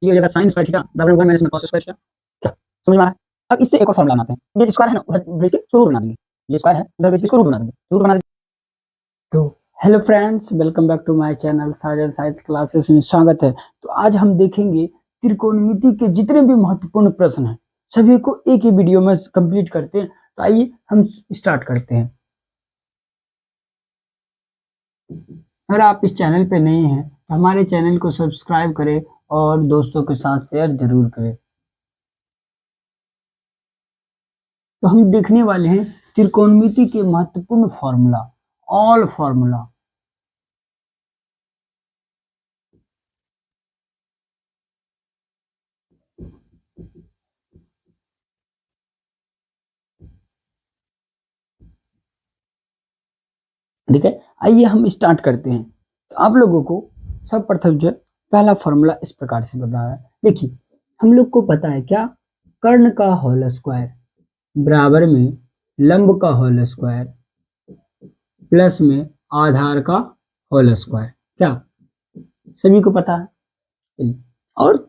ये हो जाएगा sin स्क्वायर थीटा बराबर 1 माइनस में cos स्क्वायर थीटा। क्या समझ में आ रहा है? अब इससे एक और फॉर्मूला बनाते हैं। ये स्क्वायर है ना, उधर भेज के इसको रूट बना देंगे। ये स्क्वायर है, उधर भेज के इसको रूट बना देंगे। रूट बना तो hello friends, welcome back to my channel Sajan science classes में स्वागत है। तो आज हम देखेंगे त्रिकोणमिति के जितने भी महत्वपूर्ण प्रश्न हैं सभी को एक ही वीडियो में कंप्लीट करते हैं। तो आइए हम स्टार्ट करते हैं। अगर आप इस चैनल पे नए हैं तो हमारे चैनल को सब्सक्राइब करें और दोस्तों के साथ शेयर जरूर करें। तो हम देखने वाले हैं त्रिकोणमिति के महत्वपूर्ण फॉर्मूला, ऑल फॉर्मूला। ठीक है, आइए हम स्टार्ट करते हैं। तो आप लोगों को सब प्रथम जो पहला फॉर्मूला इस प्रकार से बता है। देखिए, हम लोग को पता है क्या, कर्ण का होल स्क्वायर बराबर में लंब का होल स्क्वायर प्लस में आधार का होल स्क्वायर। क्या सभी को पता है? और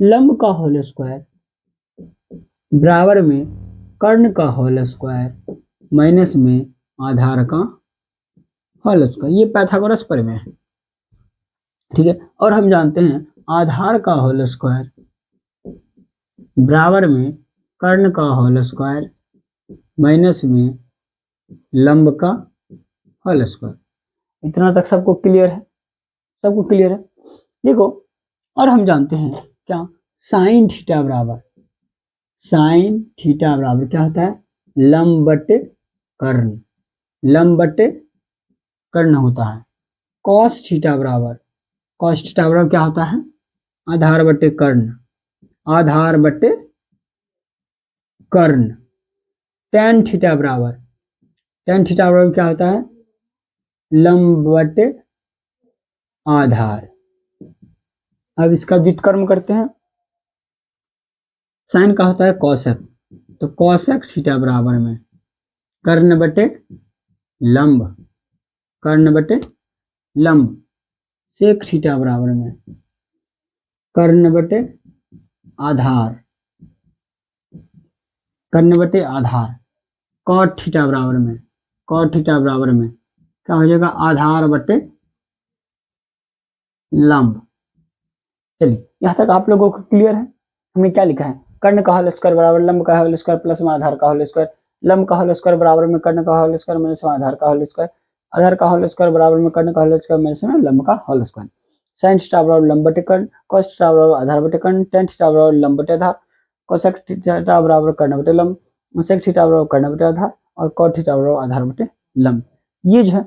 लंब का होल स्क्वायर बराबर में कर्ण का होल स्क्वायर माइनस में आधार का होल स्क्वायर। ये पाइथागोरस प्रमेय है। ठीक है, और हम जानते हैं आधार का होल स्क्वायर बराबर में कर्ण का होल स्क्वायर माइनस में लंब का होल स्क्वायर। इतना तक सबको क्लियर है? सबको क्लियर है? देखो, और हम जानते हैं क्या, साइन थीटा बराबर क्या होता है? लंब बटे कर्ण, लंब बटे कर्ण होता है। कॉस थीटा बराबर क्या होता है? आधार बटे कर्ण, आधार बटे कर्ण। tan थीटा बराबर क्या होता है? लंब बटे आधार। अब इसका व्युत्क्रम करते हैं। साइन का होता है कोसेक, तो कोसेक थीटा बराबर में कर्ण बटे लंब, कर्ण बटे लंब। सेक थीटा बराबर में कर्ण बटे आधार, कर्ण बटे आधार। कॉट थीटा बराबर में क्या हो जाएगा? आधार बटे लंब। चलिए, यहां तक आप लोगों को क्लियर है? हमने क्या लिखा है? कर्ण का होल स्क्वायर बराबर लंब का होल स्क्वायर प्लस में आधार का होल स्क्वायर। लंब का होल स्क्वायर बराबर में कर्ण का होल स्क्वायर माइनस में आधार का होल स्क्वायर। आधार का होल स्क्वायर बराबर में कर्ण का होल स्क्वायर माइनस में लंब का होल स्क्वायर। साइन थीटा बराबर लंब बटे कर्ण, cos थीटा बराबर आधार बटे कर्ण, tan थीटा बराबर लंब बटे आधार, cosec थीटा बराबर कर्ण बटे लंब, sec थीटा बराबर कर्ण बटे आधार और cot थीटा बराबर आधार बटे लंब। ये जो है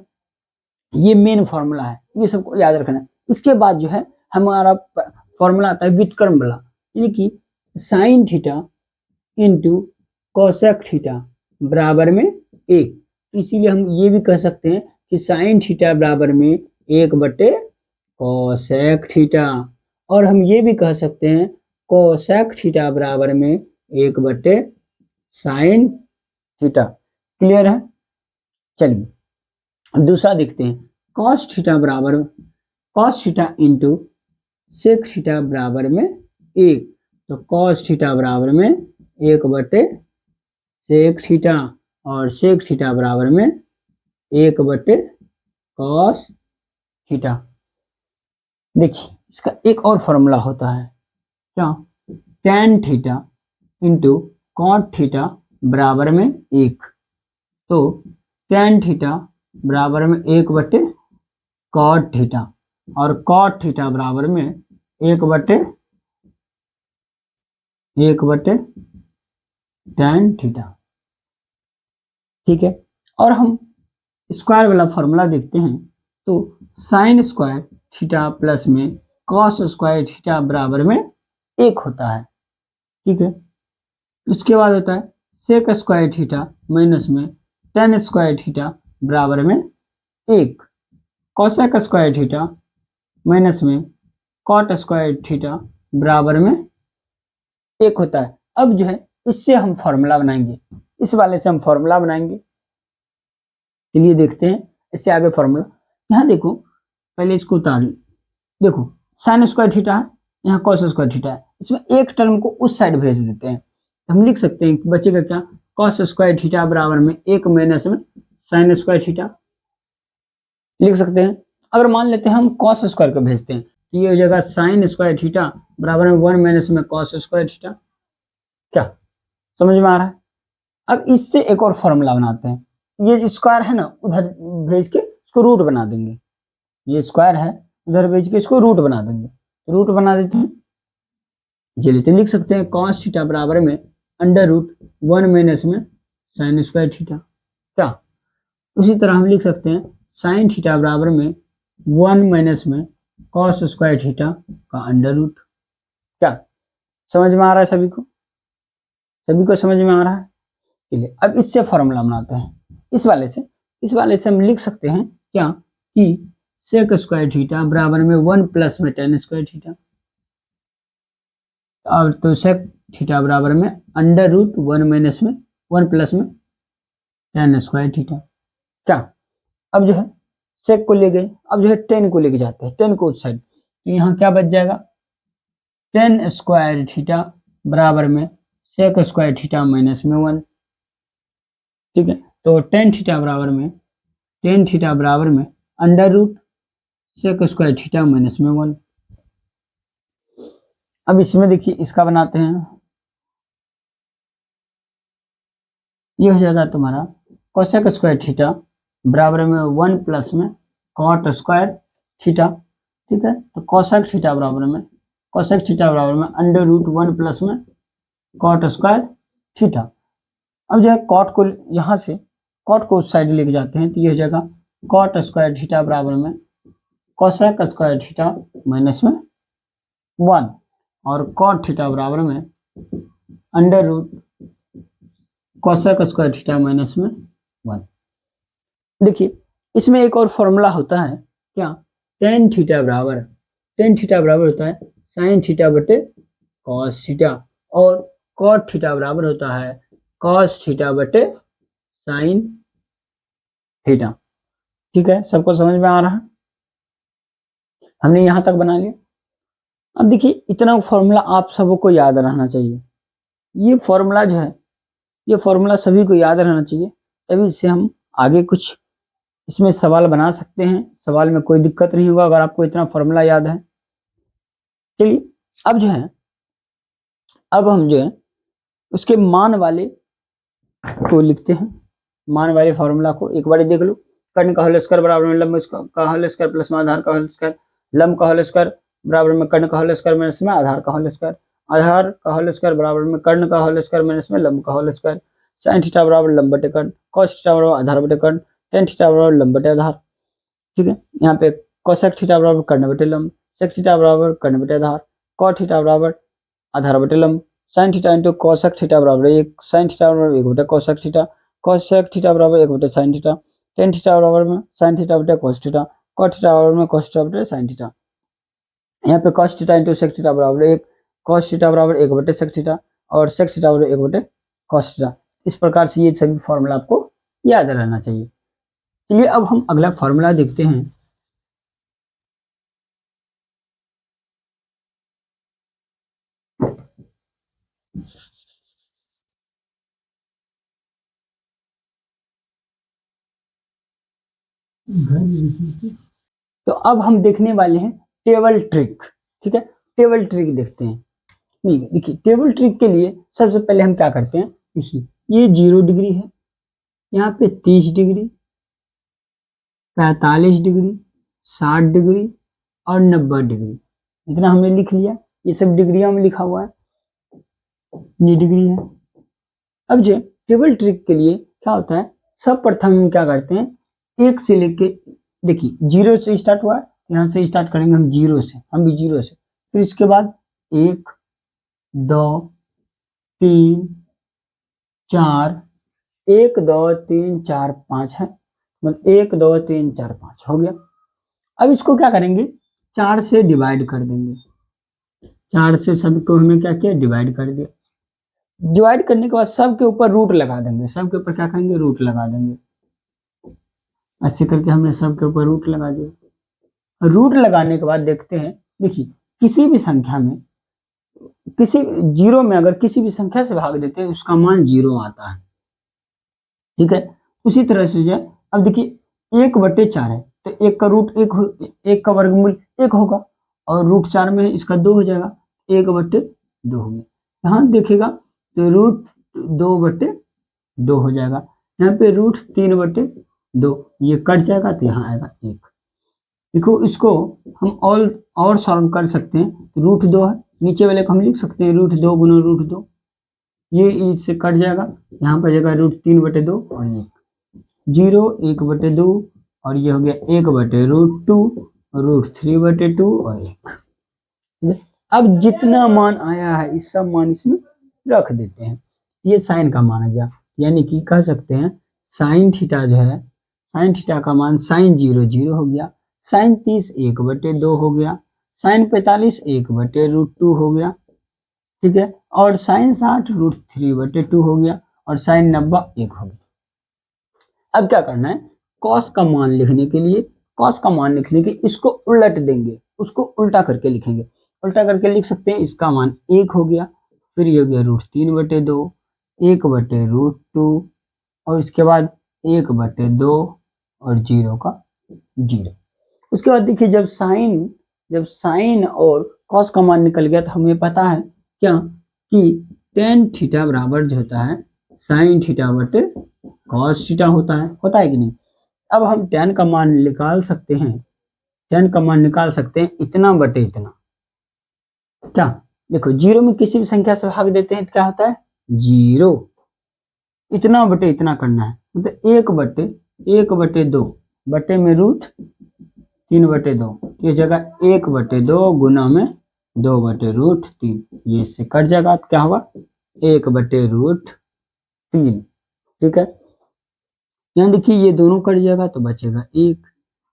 ये मेन फॉर्मूला है, ये सबको याद रखना है। इसके बाद जो है हमारा फॉर्मूला आता है व्युत्क्रम वाला, यानी कि sine theta into cosec theta बराबर में एक। इसीलिए हम ये भी कह सकते हैं कि साइन थीटा बराबर में एक बटे कोसेक थीटा, और हम ये भी कह सकते हैं कोसेक थीटा बराबर में एक बटे साइन थीटा। क्लियर है? चलिए दूसरा देखते हैं। कॉस थीटा बराबर cos theta into sec theta बराबर में एक, तो कॉस थीटा बराबर में एक बटे सेक थीटा और सेक थीटा बराबर में एक बटे कॉस थीटा। देखिए, इसका एक और फॉर्मूला होता है क्या, tan theta into cot theta बराबर में एक, तो tan थीटा बराबर में एक बटे कॉट थीटा और कॉट थीटा बराबर में एक बटे tan थीटा। ठीक है, और हम स्क्वायर वाला फॉर्मूला देखते हैं। तो साइन स्क्वायर थीटा प्लस में कॉस स्क्वायर थीटा बराबर में एक होता है। ठीक है, उसके बाद होता है सेक स्क्वायर थीटा माइनस में tan स्क्वायर थीटा बराबर में एक, कॉसेक स्क्वायर थीटा माइनस में कॉट स्क्वायर थीटा बराबर में एक होता है। अब जो है इससे हम फॉर्मूला बनाएंगे, इस वाले से हम फॉर्मूला बनाएंगे। चलिए देखते हैं इससे आगे फॉर्मूला। यहाँ देखो, पहले इसको उतार लो। देखो, साइन स्क्वायर थीटा है यहाँ कॉस स्क्वायर थीटा है, इसमें एक टर्म को उस साइड भेज देते हैं, हम लिख सकते हैं कि बचेगा क्या, कॉस स्क्वायर थीटा बराबर में 1 माइनस में साइन स्क्वायर थीटा लिख सकते हैं। अगर मान लेते हैं हम कॉस स्क्वायर को भेजते हैं तो ये हो जाएगा साइन स्क्वायर थीटा बराबर में 1 माइनस में कॉस स्क्वायर थीटा। क्या समझ में आ रहा है? अब इससे एक और फॉर्मूला बनाते हैं, ये स्क्वायर है ना उधर भेज के इसको रूट बना देंगे, ये स्क्वायर है उधर भेज के इसको रूट बना देंगे, रूट बना देते हैं। चलिए तो लिख सकते हैं कॉस थीटा बराबर में अंडर रूट 1 माइनस में साइन स्क्वायर थीटा। क्या उसी तरह हम लिख सकते हैं साइन थीटा बराबर में 1 माइनस में कॉस स्क्वायर थीटा का अंडर रूट। क्या समझ में आ रहा है सभी को? सभी को समझ में आ रहा है? चलिए अब इससे फॉर्मूला बनाते हैं, इस वाले से हम लिख सकते हैं क्या कि सेक स्क्वायर थीटा बराबर में 1 प्लस में टेन स्क्वायर थीटा, और तो सेक थीटा बराबर में अंडर रूट 1 माइनस में 1 प्लस में टेन स्क्वायर थीटा। क्या अब जो है सेक को ले गए, अब जो है टेन को लेके जाते हैं, टेन को उस साइड, तो यहाँ क्या बच जाएगा, टेन स्क्वायर थीटा बराबर में सेक स्क्वायर थीटा माइनस में 1। ठीक है, तो टेन थीटा बराबर में under root sec square theta minus में 1। अब इसमें देखिए इसका बनाते हैं, ये हो जाएगा तुम्हारा कोसेक स्क्वायर थीटा बराबर में 1 प्लस में कॉट स्क्वायर थीटा। ठीक है, तो कोसेक थीटा बराबर में अंडर रूट 1 प्लस में कॉट स्क्वायर थीटा। अब जो है कॉट को यहाँ से कॉट को उस साइड लेके जाते हैं, तो ये हो जाएगा कॉट स्क्वायर थीटा बराबर में कोसेक स्क्वायर थीटा माइनस में 1, और कॉट थीटा बराबर में under root cosec square theta minus में 1। देखिए इसमें एक और फॉर्मूला होता है क्या, टेन थीटा बराबर होता है साइन थीटा बटे कॉस थीटा, और कॉट थीटा बराबर होता है कॉस थीटा बटे साइन थीटा। ठीक है, सबको समझ में आ रहा है? हमने यहां तक बना लिया। अब देखिए इतना फॉर्मूला आप सबको याद रहना चाहिए, ये फॉर्मूला जो है ये फॉर्मूला सभी को याद रहना चाहिए, तभी इससे हम आगे कुछ इसमें सवाल बना सकते हैं, सवाल में कोई दिक्कत नहीं होगा अगर आपको इतना फॉर्मूला याद है। चलिए अब जो है अब हम जो है उसके मान वाले को लिखते हैं, मान वाले फॉर्मूला को एक बार देख लो, कर्ण का होल स्क्वायर बराबर में लंब का होल स्क्वायर प्लस में आधार का होल स्क्वायर, लंब का होल स्क्वायर बराबर में कर्ण का होल स्क्वायर माइनस में आधार का होल स्क्वायर, आधार का होल स्क्वायर बराबर में कर्ण का होल स्क्वायर माइनस में लंब का होल स्क्वायर, साइन थीटा बराबर लंब बटे कर्ण, कॉस थीटा बराबर आधार बटे कर्ण, टेन थीटा बराबर लंब बटे आधार। ठीक है, यहाँ पे कोसेक थीटा बराबर कर्ण बटे लंब, सेक थीटा बराबर कर्ण बटे आधार, कॉट थीटा बराबर आधार बटे लंब, sine theta into cosec theta बराबर 1, साइन थीटा बराबर 1 बटे कोसेक थीटा, कोसेक थीटा बराबर 1 बटे साइन थीटा, टेन थीटा बराबर में साइन थीटा बटे कोस थीटा, कॉट थीटा बराबर में कोस थीटा बटे साइन थीटा। यहाँ पे cos theta into sec theta बराबर 1, कॉस थीटा बराबर 1 बटे सेक थीटा, और सेक थीटा बराबर 1 बटे कॉस थीटा। इस प्रकार से ये सभी फॉर्मूला आपको याद रहना चाहिए। चलिए अब हम अगला फॉर्मूला देखते हैं। तो अब हम देखने वाले हैं टेबल ट्रिक। ठीक है, टेबल ट्रिक देखते हैं। नहीं देखिए टेबल ट्रिक के लिए सबसे पहले हम क्या करते हैं, देखिए ये 0 डिग्री है, यहाँ पे 30 डिग्री, 45 डिग्री, 60 डिग्री और 90 डिग्री, इतना हमने लिख लिया, ये सब डिग्रियां में लिखा हुआ है, ये डिग्री है। अब जो टेबल ट्रिक के लिए क्या होता है, सब प्रथम हम क्या करते हैं, एक से लेके देखिए 0 से स्टार्ट हुआ है, यहाँ से स्टार्ट करेंगे हम 0 से, हम भी 0 से, फिर इसके बाद 1 2 3 4, 1 2 3 4 5 है, मतलब 1 2 3 4 5 हो गया। अब इसको क्या करेंगे, 4 से डिवाइड कर देंगे, 4 से सबको हमने क्या किया, डिवाइड कर दिया। डिवाइड करने के बाद सबके ऊपर रूट लगा देंगे, सबके ऊपर क्या करेंगे, रूट लगा देंगे। ऐसे करके हमने सबके ऊपर रूट लगा दिया। रूट लगाने के बाद देखते हैं, देखिए किसी भी संख्या में किसी जीरो में अगर किसी भी संख्या से भाग देते हैं उसका मान 0 आता है, ठीक है। उसी तरह से जो है, अब देखिए 1/4 है तो 1 का रूट 1 का वर्गमूल 1 होगा और रूट 4 में इसका 2 हो जाएगा, 1/2 हो गया। यहाँ देखिएगा तो रूट 2/2 हो जाएगा, यहाँ पे रूट 3/2 ये कट जाएगा तो यहाँ आएगा 1। देखो इसको हम और सॉल्व कर सकते हैं, तो रूट 2 है, नीचे वाले को हम लिख सकते हैं रूट 2 गुना रूट 2, ये इससे कट जाएगा, यहाँ पर जाएगा रूट 3/2 और 1 0 1/2 और ये हो गया 1/√2 रूट 3/2 और 1। अब जितना मान आया है इस सब मान इसमें रख देते हैं, ये साइन का मान आ गया, यानी कि कह सकते हैं साइन थीटा जो है, साइन थीटा का मान साइन 0 0 हो गया, साइन 30 1/2 हो गया, साइन 45 1/√2 हो गया, ठीक है, और साइन 60 रूट 3/2 हो गया और साइन 90 1 हो गया। अब क्या करना है, कॉस का मान लिखने के लिए, कॉस का मान लिखने के इसको उलट देंगे, उसको उल्टा करके लिखेंगे, उल्टा करके लिख सकते हैं इसका मान 1 हो गया, फिर ये हो गया रूट 3/2 1/√2 और इसके बाद 1/2 और 0 का 0। उसके बाद देखिए जब साइन और कॉस का मान निकल गया तो हमें पता है क्या कि टेन थीटा बराबर जो होता है साइन थीटा बटे कॉस थीटा होता है कि नहीं। अब हम टेन का मान निकाल सकते हैं, टेन का मान निकाल सकते हैं इतना बटे इतना, क्या देखो 0 में किसी भी संख्या से भाग देते हैं तो क्या होता है 0, इतना बटे इतना करना है, मतलब 1/2 बटे में रूट 3/2, ये जगह 1/2 गुना में 2/√3, ये इससे कट जाएगा तो क्या होगा 1/√3, ठीक है। यहाँ देखिए ये दोनों कट जाएगा तो बचेगा 1,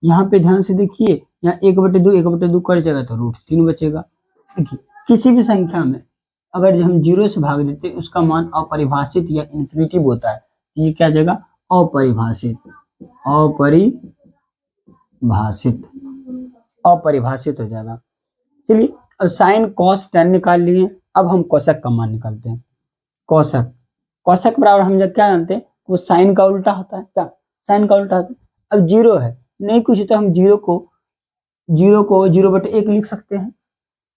यहाँ पे ध्यान से देखिए यहाँ 1/2 कट जाएगा तो √3 बचेगा। देखिए किसी भी संख्या में अगर हम 0 से भाग देते हैं उसका मान अपरिभाषित या इन्फिनिटिव होता है, ये क्या जाएगा अपरिभाषित हो जाएगा। चलिए अब साइन कॉस टेन निकाल लिए, अब हम कोसक का मान निकालते हैं। कोसक बराबर हम जब क्या जानते हैं वो साइन का उल्टा होता है, क्या साइन का उल्टा होता है। अब 0 है नहीं कुछ तो हम 0 को 0/1 लिख सकते हैं,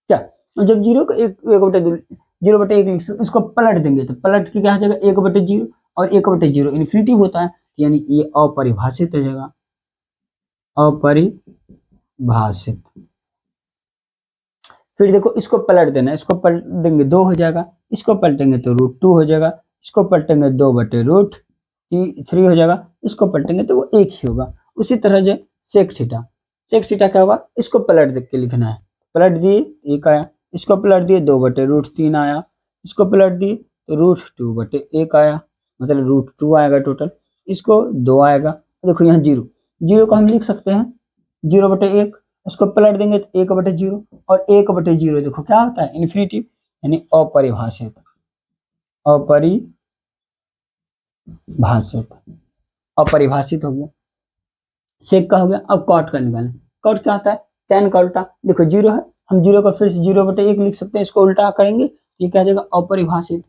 क्या जब 0 को 0/1 लिख सकते, इसको पलट देंगे तो पलट के क्या हो जाएगा 1/0 और 1/0 इन्फिनिटिव होता है, यानी ये अपरिभाषित हो जाएगा, अपरिभाषित। फिर देखो इसको पलट देना, इसको पलट देंगे 2 हो जाएगा, इसको पलटेंगे तो √2 हो जाएगा, इसको पलटेंगे 2/√3 हो जाएगा, इसको पलटेंगे तो वो 1 ही होगा। उसी तरह जो सेक थीटा क्या होगा, इसको पलट देख के लिखना है, पलट दिए 1 आया, इसको पलट दिए 2/√3 आया, इसको पलट दिए तो √2/1 आया, मतलब √2 आएगा टोटल, इसको 2 आएगा। देखो यहाँ 0 को हम लिख सकते हैं 0/1, उसको पलट देंगे तो 1/0 और 1/0 देखो क्या होता है इन्फिनिटिव, यानी अपरिभाषित हो गया। सेक का हो गया। अब कॉट का निकालें, कॉट क्या होता है टेन का उल्टा, देखो 0 है हम 0 को फिर से 0/1 लिख सकते हैं, इसको उल्टा करेंगे ये क्या जाएगा अपरिभाषित,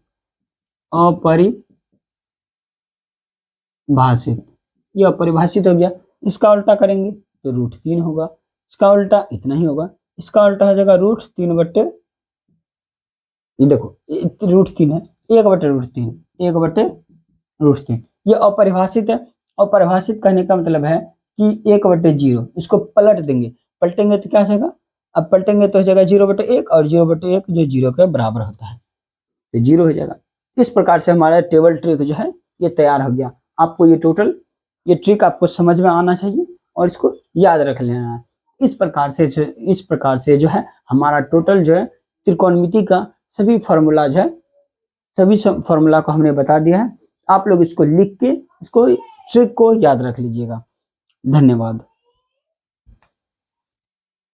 ये अपरिभाषित हो गया। इसका उल्टा करेंगे तो √3 होगा, इसका उल्टा इतना ही होगा, इसका उल्टा हो जाएगा √3 ये देखो √3 है 1/√3 ये अपरिभाषित है। अपरिभाषित कहने का मतलब है कि 1/0, इसको पलट देंगे, पलटेंगे तो क्या हो जाएगा, अब पलटेंगे तो हो जाएगा 0/1 और 0/1 जो 0 के बराबर होता है तो 0 हो जाएगा। इस प्रकार से हमारा टेबल ट्रिक जो है ये तैयार हो गया। आपको ये ट्रिक आपको समझ में आना चाहिए और इसको याद रख लेना है। इस प्रकार से जो है हमारा टोटल जो है त्रिकोणमिति का सभी फार्मूला जो है, सभी फार्मूला को हमने बता दिया है। आप लोग इसको लिख के इसको ट्रिक को याद रख लीजिएगा। धन्यवाद।